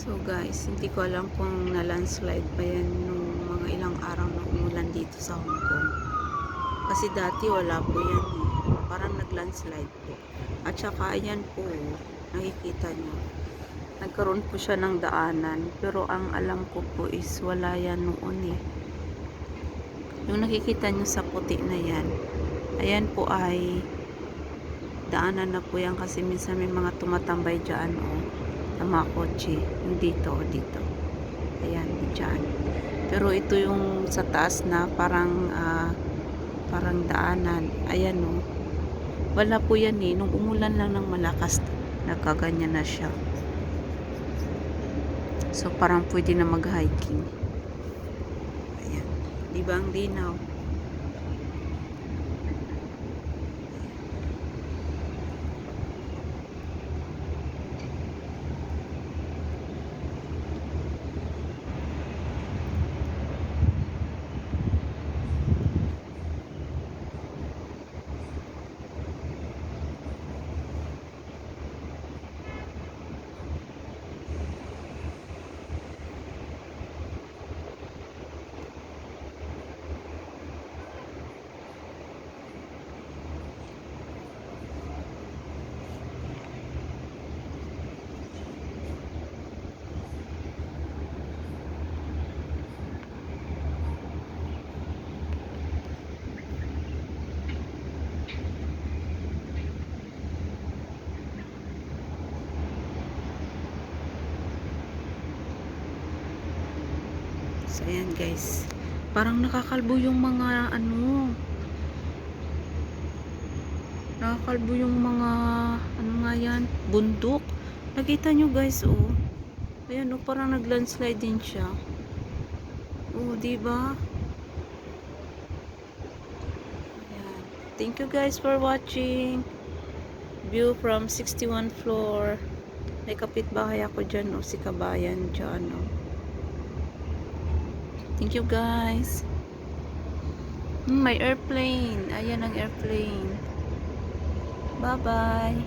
So guys, hindi ko alam kung na-landslide pa yan nung mga ilang araw na umulan dito sa Hong Kong. Kasi dati wala po yan eh. Parang nag-landslide po. At saka ayan po, nakikita nyo. Nagkaroon po siya ng daanan. Pero ang alam ko po is wala yan noon eh. Yung nakikita nyo sa puti na yan, ayan po ay daanan na po yan kasi minsan may mga tumatambay dyan sa mga kotse. Yung dito. Ayan, dyan. Pero ito yung sa taas na parang daanan. Ayan wala po yan eh. Nung umulan lang ng malakas, nagkaganyan na siya. So parang pwede na mag-hiking. Ayan. Diba ang linaw? So, ayan guys. Parang nakakalbo yung mga nakakalbo yung mga nga yan, bundok. Nakita nyo guys, ayan parang nag-landslide din siya. Diba? Ayan. Thank you guys for watching. View from 61 floor. May kapitbahay ako dyan, si Kabayan dyan, Thank you guys. May airplane. Ayan ang airplane. Bye-bye.